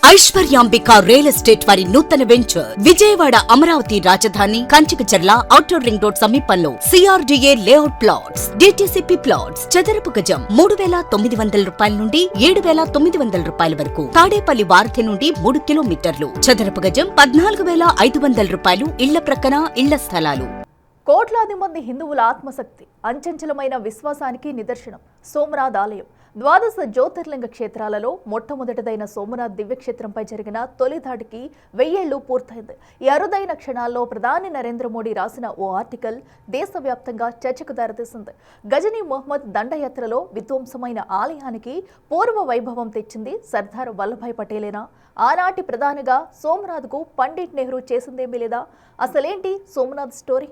Aishwaryambika real estate వారి నూతన venture Vijayawada Amaravati రాజధాని కంచికచర్ల ఔటర్ రింగ్ రోడ్ సమీపంలో CRDA layout plots DTCP plots చదరపు గజం 3,900 రూపాయల నుండి 7,900 రూపాయల వరకు. తాడేపల్లి వారధి నుండి 3 కిలోమీటర్లు. చదరపు గజం 14,500 రూపాయలు. ఇళ్ల ప్రక్కన ఇళ్ల స్థలాలు. కోట్లాది మంది హిందువుల ఆత్మశక్తి, అంచంచలమైన విశ్వాసానికి నిదర్శనం సోమనాథ్ ఆలయం. ద్వాదశ జ్యోతిర్లింగ క్షేత్రాలలో మొట్టమొదటిదైన సోమనాథ్ దివ్యక్షేత్రంపై జరిగిన తొలి దాడికి 1000 ఏళ్లు పూర్తయింది. ఈ అరుదైన క్షణాల్లో ప్రధాని నరేంద్ర మోడీ రాసిన ఓ ఆర్టికల్ దేశవ్యాప్తంగా చర్చకు దారితీసింది. గజనీ మొహమ్మద్ దండయాత్రలో విధ్వంసమైన ఆలయానికి పూర్వ వైభవం తెచ్చింది సర్దార్ వల్లభాయ్ పటేలేనా? ఆనాటి ప్రధానిగా సోమనాథ్కు పండిట్ నెహ్రూ చేసిందేమీ లేదా? అసలేంటి సోమనాథ్ స్టోరీ?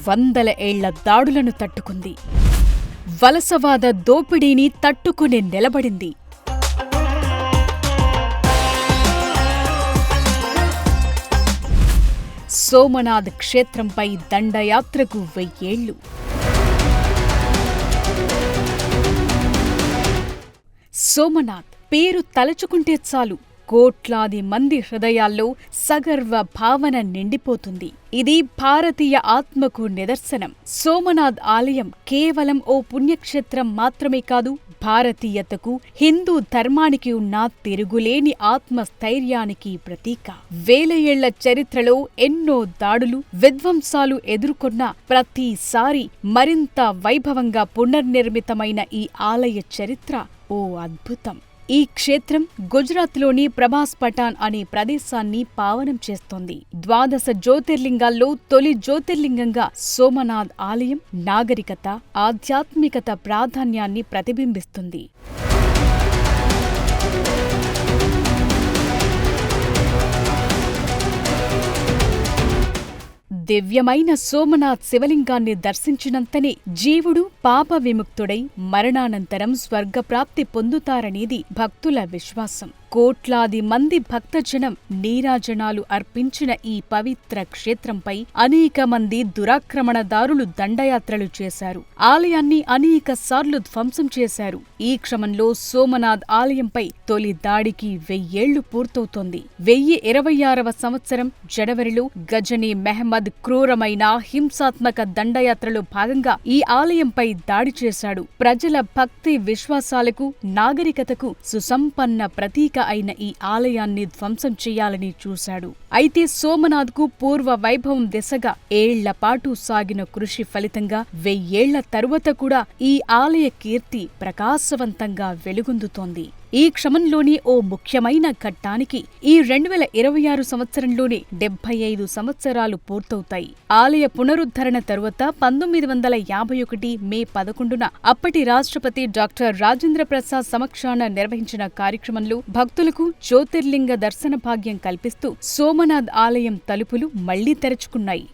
వందల ఏళ్ల దాడులను తట్టుకుంది. వలసవాద దోపిడీని తట్టుకుని నిలబడింది. సోమనాథ్ క్షేత్రంపై దండయాత్రకు 1000 ఏళ్లు. సోమనాథ్ పేరు తలచుకుంటే చాలు కోట్లాది మంది హృదయాల్లో సగర్వ భావన నిండిపోతుంది. ఇది భారతీయ ఆత్మకు నిదర్శనం. సోమనాథ్ ఆలయం కేవలం ఓ పుణ్యక్షేత్రం మాత్రమే కాదు, భారతీయతకు, హిందూ ధర్మానికి ఉన్న తిరుగులేని ఆత్మస్థైర్యానికి ప్రతీక. 1000 ఏళ్ల చరిత్రలో ఎన్నో దాడులు, విధ్వంసాలు ఎదుర్కొన్న ప్రతిసారి మరింత వైభవంగా పునర్నిర్మితమైన ఈ ఆలయ చరిత్ర ఓ అద్భుతం. ఈ క్షేత్రం గుజరాత్లోని ప్రభాస్ పఠాన్ అనే ప్రదేశాన్ని పావనం చేస్తోంది. ద్వాదశ జ్యోతిర్లింగాల్లో తొలి జ్యోతిర్లింగంగా సోమనాథ్ ఆలయం నాగరికత, ఆధ్యాత్మికత ప్రాధాన్యాన్ని ప్రతిబింబిస్తుంది. దివ్యమైన సోమనాథ్ శివలింగాన్ని దర్శించినంతనే జీవుడు పాప విముక్తుడై మరణానంతరం స్వర్గప్రాప్తి పొందుతారనేది భక్తుల విశ్వాసం. కోట్లాది మంది భక్తజనం నీరాజనాలు అర్పించిన ఈ పవిత్ర క్షేత్రంపై అనేక మంది దురాక్రమణదారులు దండయాత్రలు చేశారు. ఆలయాన్ని అనేక సార్లు ధ్వంసం చేశారు. ఈ క్రమంలో సోమనాథ్ ఆలయంపై తొలి దాడికి 1000 ఏళ్లు పూర్తవుతోంది. 1026వ సంవత్సరం జనవరిలో గజనీ మెహమ్మద్ క్రూరమైన హింసాత్మక దండయాత్రలో భాగంగా ఈ ఆలయంపై దాడి చేశాడు. ప్రజల భక్తి విశ్వాసాలకు, నాగరికతకు సుసంపన్న ప్రతీక అయిన ఈ ఆలయాన్ని ధ్వంసం చేయాలని చూశాడు. అయితే సోమనాథ్కు పూర్వ వైభవం దిశగా ఏళ్లపాటు సాగిన కృషి ఫలితంగా 1000 ఏళ్ల తరువాత కూడా ఈ ఆలయ కీర్తి ప్రకాశవంతంగా వెలుగొందుతోంది. ఈ క్రమంలోని ఓ ముఖ్యమైన ఘట్టానికి ఈ 2026 సంవత్సరంలోనే 75 సంవత్సరాలు పూర్తవుతాయి. ఆలయ పునరుద్ధరణ తరువాత 1951 మే 11న అప్పటి రాష్ట్రపతి డాక్టర్ రాజేంద్ర ప్రసాద్ సమక్షాన నిర్వహించిన కార్యక్రమంలో భక్తులకు జ్యోతిర్లింగ దర్శన భాగ్యం కల్పిస్తూ సోమనాథ్ ఆలయం తలుపులు మళ్లీ తెరుచుకున్నాయి.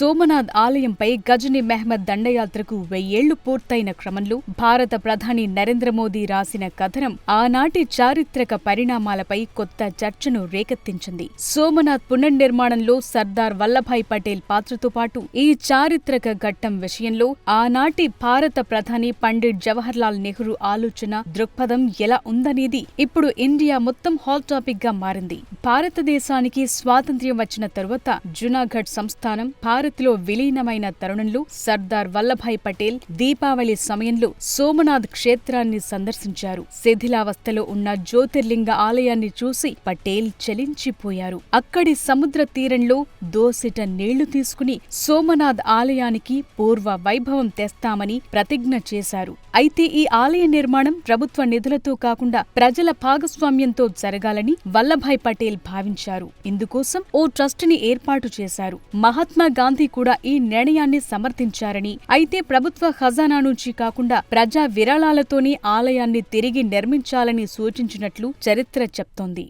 సోమనాథ్ ఆలయంపై గజనీ మెహమ్మద్ దండయాత్రకు 1000 ఏళ్లు పూర్తయిన క్రమంలో భారత ప్రధాని నరేంద్ర మోదీ రాసిన కథనం ఆనాటి చారిత్రక పరిణామాలపై కొత్త చర్చను రేకెత్తించింది. సోమనాథ్ పునర్నిర్మాణంలో సర్దార్ వల్లభాయ్ పటేల్ పాత్రతో పాటు ఈ చారిత్రక ఘట్టం విషయంలో ఆనాటి భారత ప్రధాని పండిట్ జవహర్లాల్ నెహ్రూ ఆలోచన, దృక్పథం ఎలా ఉందనేది ఇప్పుడు ఇండియా మొత్తం హాట్ టాపిక్ గా మారింది. భారతదేశానికి స్వాతంత్ర్యం వచ్చిన తరువాత జునాగఢ్ సంస్థానం భారత్లో విలీనమైన తరుణంలో సర్దార్ వల్లభాయ్ పటేల్ దీపావళి సమయంలో సోమనాథ్ క్షేత్రాన్ని సందర్శించారు. శిథిలావస్థలో ఉన్న జ్యోతిర్లింగ ఆలయాన్ని చూసి పటేల్ చలించిపోయారు. అక్కడి సముద్ర తీరంలో దోసిట నీళ్లు తీసుకుని సోమనాథ్ ఆలయానికి పూర్వ వైభవం తెస్తామని ప్రతిజ్ఞ చేశారు. అయితే ఈ ఆలయ నిర్మాణం ప్రభుత్వ నిధులతో కాకుండా ప్రజల భాగస్వామ్యంతో జరగాలని వల్లభాయ్ పటేల్ భావించారు. ఇందుకోసం ఓ ట్రస్టుని ఏర్పాటు చేశారు. మహాత్మా గాంధీ కూడా ఈ నిర్ణయాన్ని సమర్థించారని, అయితే ప్రభుత్వ ఖజానా నుంచి కాకుండా ప్రజా విరాళాలతోనే ఆలయాన్ని తిరిగి నిర్మించాలని సూచించినట్లు చరిత్ర చెప్తోంది.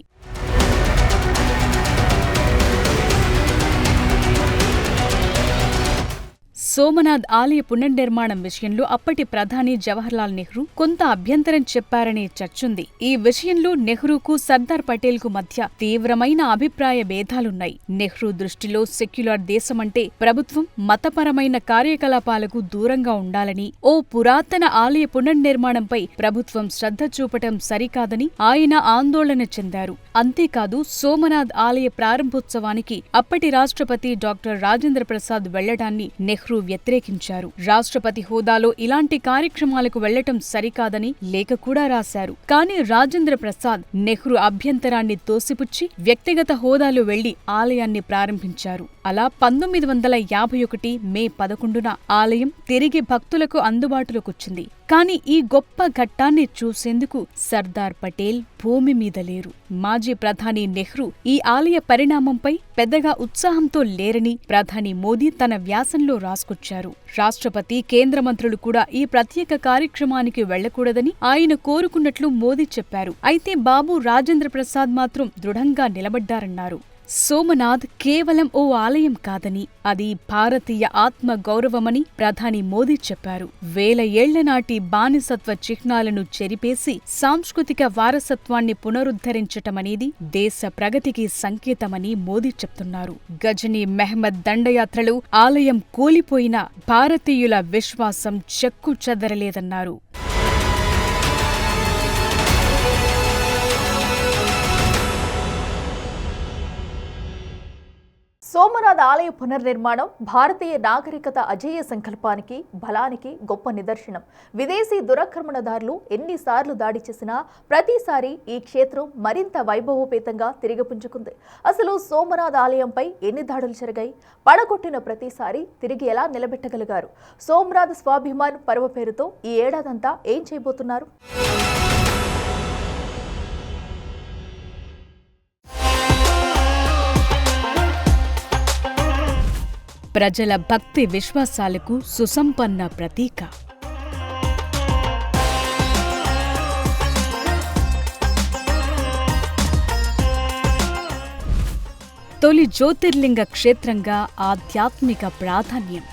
సోమనాథ్ ఆలయ పునర్నిర్మాణం విషయంలో అప్పటి ప్రధాని జవహర్లాల్ నెహ్రూ కొంత అభ్యంతరం చెప్పారనే చర్చుంది. ఈ విషయంలో నెహ్రూకు సర్దార్ పటేల్కు మధ్య తీవ్రమైన అభిప్రాయ భేదాలున్నాయి. నెహ్రూ దృష్టిలో సెక్యులర్ దేశమంటే ప్రభుత్వం మతపరమైన కార్యకలాపాలకు దూరంగా ఉండాలని, ఓ పురాతన ఆలయ పునర్నిర్మాణంపై ప్రభుత్వం శ్రద్ధ చూపటం సరికాదని ఆయన ఆందోళన చెందారు. అంతేకాదు సోమనాథ్ ఆలయ ప్రారంభోత్సవానికి అప్పటి రాష్ట్రపతి డాక్టర్ రాజేంద్ర ప్రసాద్ వెళ్లడాన్ని నెహ్రూ వ్యతిరేకించారు. రాష్ట్రపతి హోదాలో ఇలాంటి కార్యక్రమాలకు వెళ్లటం సరికాదని లేఖ కూడా రాశారు. కానీ రాజేంద్ర ప్రసాద్ నెహ్రూ అభ్యంతరాన్ని తోసిపుచ్చి వ్యక్తిగత హోదాలో వెళ్లి ఆలయాన్ని ప్రారంభించారు. అలా 1951 మే 11న ఆలయం తిరిగి భక్తులకు అందుబాటులోకొచ్చింది. కానీ ఈ గొప్ప ఘట్టాన్ని చూసేందుకు సర్దార్ పటేల్ భూమి మీద లేరు. మాజీ ప్రధాని నెహ్రూ ఈ ఆలయ పరిణామంపై పెద్దగా ఉత్సాహంతో లేరని ప్రధాని మోదీ తన వ్యాసంలో రాసుకొచ్చారు. రాష్ట్రపతి, కేంద్ర మంత్రులు కూడా ఈ ప్రత్యేక కార్యక్రమానికి వెళ్లకూడదని ఆయన కోరుకున్నట్లు మోదీ చెప్పారు. అయితే బాబు రాజేంద్ర ప్రసాద్ మాత్రం దృఢంగా నిలబడ్డారన్నారు. సోమనాథ్ కేవలం ఓ ఆలయం కాదని, అది భారతీయ ఆత్మ గౌరవమని ప్రధాని మోదీ చెప్పారు. వేల ఏళ్ల నాటి బానిసత్వ చిహ్నాలను చెరిపేసి సాంస్కృతిక వారసత్వాన్ని పునరుద్ధరించటమనేది దేశ ప్రగతికి సంకేతమని మోదీ చెప్తున్నారు. గజనీ మెహ్మద్ దండయాత్రలో ఆలయం కూలిపోయినా భారతీయుల విశ్వాసం చెక్కు చెదరలేదన్నారు. సోమనాథ్ ఆలయ పునర్నిర్మాణం భారతీయ నాగరికత అజేయ సంకల్పానికి, బలానికి గొప్ప నిదర్శనం. విదేశీ దురాక్రమణదారులు ఎన్నిసార్లు దాడి చేసినా ప్రతిసారి ఈ క్షేత్రం మరింత వైభవోపేతంగా తిరిగి పుంజుకుంది. అసలు సోమనాథ్ ఆలయంపై ఎన్ని దాడులు జరిగాయి? పడగొట్టిన ప్రతిసారి తిరిగి ఎలా నిలబెట్టగలిగారు? సోమనాథ్ స్వాభిమాన్ పర్వ పేరుతో ఈ ఏడాదంతా ఏం చేయబోతున్నారు? ప్రజల భక్తి విశ్వాసాలకు సుసంపన్న ప్రతీక. తొలి జ్యోతిర్లింగ క్షేత్రంగా ఆధ్యాత్మిక ప్రాధాన్యం.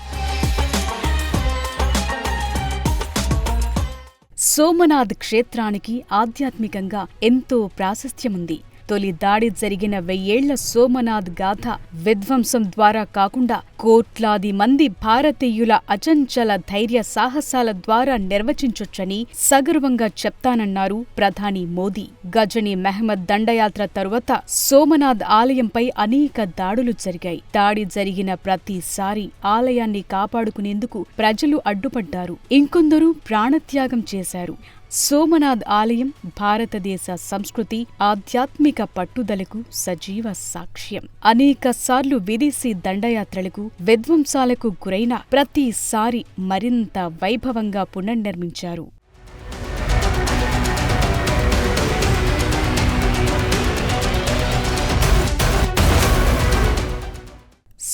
సోమనాథ్ క్షేత్రానికి ఆధ్యాత్మికంగా ఎంతో ప్రాశస్త్యముంది. తొలి దాడి జరిగిన 1000 ఏళ్ల సోమనాథ్ గాథ విధ్వంసం ద్వారా కాకుండా కోట్లాది మంది భారతీయుల అచంచల ధైర్య సాహసాల ద్వారా నిర్వచించొచ్చని సగర్వంగా చెప్తానన్నారు ప్రధాని మోదీ. గజనీ మెహ్మద్ దండయాత్ర తరువాత సోమనాథ్ ఆలయంపై అనేక దాడులు జరిగాయి. దాడి జరిగిన ప్రతిసారి ఆలయాన్ని కాపాడుకునేందుకు ప్రజలు అడ్డుపడ్డారు. ఇంకొందరు ప్రాణత్యాగం చేశారు. సోమనాథ్ ఆలయం భారతదేశ సంస్కృతి, ఆధ్యాత్మిక పట్టుదలకు సజీవ సాక్ష్యం. అనేకసార్లు విదేశీ దండయాత్రలకు, విధ్వంసాలకు గురైన ప్రతిసారి మరింత వైభవంగా పునర్నిర్మించారు.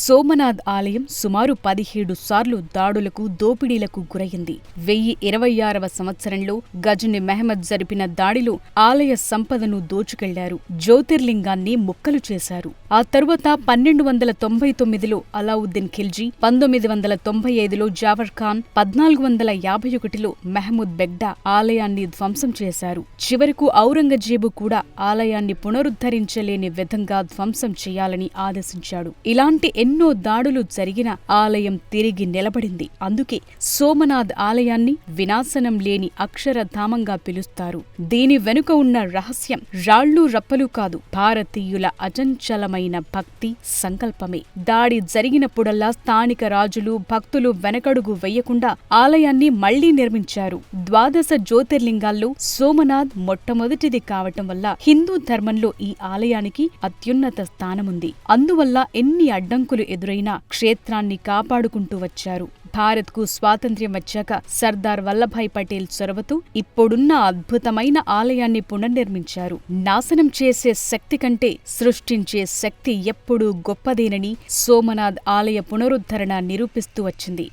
సోమనాథ్ ఆలయం సుమారు 17 సార్లు దాడులకు, దోపిడీలకు గురయింది. 1026వ సంవత్సరంలో గజనీ మెహ్మద్ జరిపిన దాడిలో ఆలయ సంపదను దోచుకెళ్లారు. జ్యోతిర్లింగాన్ని ముక్కలు చేశారు. ఆ తరువాత 1299లో అలావుద్దీన్ ఖిల్జీ, 1995లో జాఫర్ ఖాన్, 1451లో మెహమూద్ బెగ్డా ఆలయాన్ని ధ్వంసం చేశారు. చివరకు ఔరంగజేబు కూడా ఆలయాన్ని పునరుద్ధరించలేని విధంగా ధ్వంసం చేయాలని ఆదేశించాడు. ఇలాంటి ఎన్నో దాడులు జరిగిన ఆలయం తిరిగి నిలబడింది. అందుకే సోమనాథ్ ఆలయాన్ని వినాశనం లేని అక్షరధామంగా పిలుస్తారు. దీని వెనుక ఉన్న రహస్యం రాళ్లు రప్పలు కాదు, భారతీయుల అచంచలమైన భక్తి సంకల్పమే. దాడి జరిగినప్పుడల్లా స్థానిక రాజులు, భక్తులు వెనకడుగు వెయ్యకుండా ఆలయాన్ని మళ్లీ నిర్మించారు. 12 జ్యోతిర్లింగాల్లో సోమనాథ్ మొట్టమొదటిది కావటం వల్ల హిందూ ధర్మంలో ఈ ఆలయానికి అత్యున్నత స్థానముంది. అందువల్ల ఎన్ని అడ్డంకులు ఎదురైనా క్షేత్రాన్ని కాపాడుకుంటూ వచ్చారు. భారత్కు స్వాతంత్ర్యం వచ్చాక సర్దార్ వల్లభాయ్ పటేల్ చొరవతో ఇప్పుడున్న అద్భుతమైన ఆలయాన్ని పునర్నిర్మించారు. నాశనం చేసే శక్తి కంటే సృష్టించే శక్తి ఎప్పుడూ గొప్పదేనని సోమనాథ్ ఆలయ పునరుద్ధరణ నిరూపిస్తూ వచ్చింది.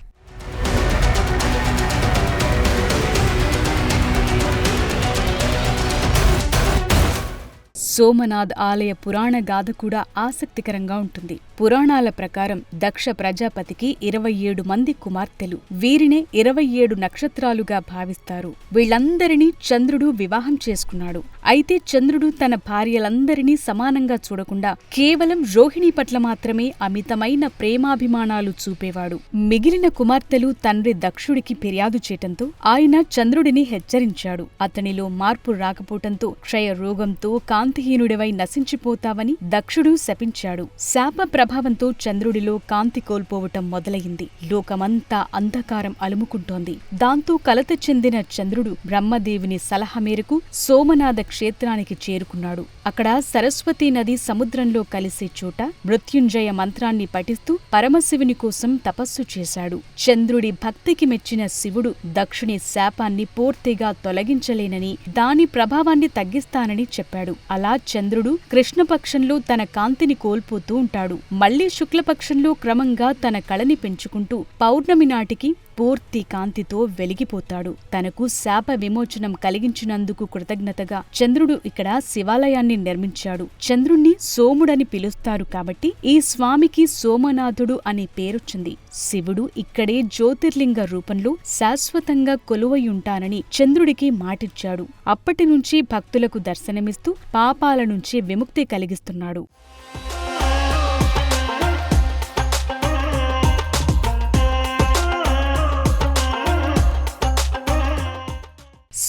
సోమనాథ్ ఆలయ పురాణ గాథ కూడా ఆసక్తికరంగా ఉంటుంది. పురాణాల ప్రకారం దక్ష ప్రజాపతికి 27 మంది కుమార్తెలు. వీరినే 27 నక్షత్రాలుగా భావిస్తారు. వీళ్లందరినీ చంద్రుడు వివాహం చేసుకున్నాడు. అయితే చంద్రుడు తన భార్యలందరినీ సమానంగా చూడకుండా కేవలం రోహిణి పట్ల మాత్రమే అమితమైన ప్రేమాభిమానాలు చూపేవాడు. మిగిలిన కుమార్తెలు తండ్రి దక్షుడికి ఫిర్యాదు చేయటంతో ఆయన చంద్రుడిని హెచ్చరించాడు. అతనిలో మార్పు రాకపోవటంతో క్షయరోగంతో కాంతిహీనుడివై నశించిపోతావని దక్షుడు శపించాడు. శాప ప్రభావంతో చంద్రుడిలో కాంతి కోల్పోవటం మొదలయింది. లోకమంతా అంధకారం అలుముకుంటోంది. దాంతో కలత చెందిన చంద్రుడు బ్రహ్మదేవుని సలహా మేరకు సోమనాథ క్షేత్రానికి చేరుకున్నాడు. అక్కడ సరస్వతీ నది సముద్రంలో కలిసే చోట మృత్యుంజయ మంత్రాన్ని పఠిస్తూ పరమశివుని కోసం తపస్సు చేశాడు. చంద్రుడి భక్తికి మెచ్చిన శివుడు దక్షుని శాపాన్ని పూర్తిగా తొలగించలేనని, దాని ప్రభావాన్ని తగ్గిస్తానని చెప్పాడు. అలా చంద్రుడు కృష్ణపక్షంలో తన కాంతిని కోల్పోతూ ఉంటాడు. మళ్లీ శుక్లపక్షంలో క్రమంగా తన కళని పెంచుకుంటూ పౌర్ణమి నాటికి పూర్తి కాంతితో వెలిగిపోతాడు. తనకు శాప విమోచనం కలిగించినందుకు కృతజ్ఞతగా చంద్రుడు ఇక్కడ శివాలయాన్ని నిర్మించాడు. చంద్రుణ్ణి సోముడని పిలుస్తారు కాబట్టి ఈ స్వామికి సోమనాథుడు అనే పేరొచ్చింది. శివుడు ఇక్కడే జ్యోతిర్లింగ రూపంలో శాశ్వతంగా కొలువయుంటానని చంద్రుడికి మాటిచ్చాడు. అప్పటినుంచి భక్తులకు దర్శనమిస్తూ పాపాల నుంచి విముక్తి కలిగిస్తున్నాడు.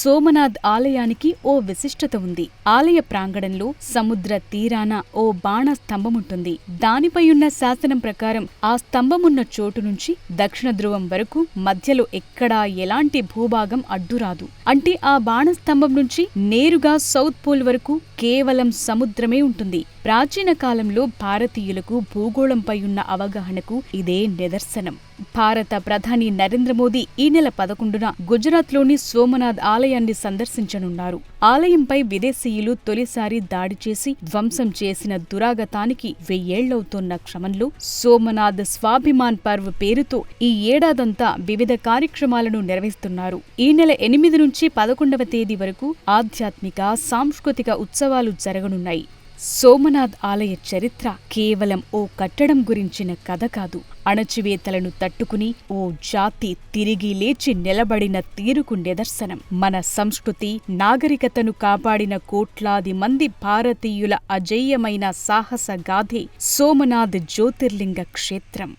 సోమనాథ్ ఆలయానికి ఓ విశిష్టత ఉంది. ఆలయ ప్రాంగణంలో సముద్ర తీరాన ఓ బాణ స్తంభముంటుంది. దానిపై ఉన్న శాసనం ప్రకారం ఆ స్తంభమున్న చోటు నుంచి దక్షిణ ధ్రువం వరకు మధ్యలో ఎక్కడా ఎలాంటి భూభాగం అడ్డురాదు. అంటే ఆ బాణ స్తంభం నుంచి నేరుగా సౌత్ పోల్ వరకు కేవలం సముద్రమే ఉంటుంది. ప్రాచీన కాలంలో భారతీయులకు భూగోళంపై ఉన్న అవగాహనకు ఇదే నిదర్శనం. భారత ప్రధాని నరేంద్ర మోదీ ఈ నెల 11న గుజరాత్లోని సోమనాథ్ ఆలయాన్ని సందర్శించనున్నారు. ఆలయంపై విదేశీయులు తొలిసారి దాడి చేసి ధ్వంసం చేసిన దురాగతానికి 1000 ఏళ్లవుతోన్న క్రమంలో సోమనాథ్ స్వాభిమాన్ పర్వ్ పేరుతో ఈ ఏడాదంతా వివిధ కార్యక్రమాలను నిర్వహిస్తున్నారు. ఈ నెల 8 నుంచి 11వ తేదీ వరకు ఆధ్యాత్మిక, సాంస్కృతిక ఉత్సవాలు జరగనున్నాయి. సోమనాథ్ ఆలయ చరిత్ర కేవలం ఓ కట్టడం గురించిన కథ కాదు. అణచివేతలను తట్టుకుని ఓ జాతి తిరిగి లేచి నిలబడిన తీరుకు నిదర్శనం. మన సంస్కృతి, నాగరికతను కాపాడిన కోట్లాది మంది భారతీయుల అజేయమైన సాహస గాథే సోమనాథ్ జ్యోతిర్లింగ క్షేత్రం.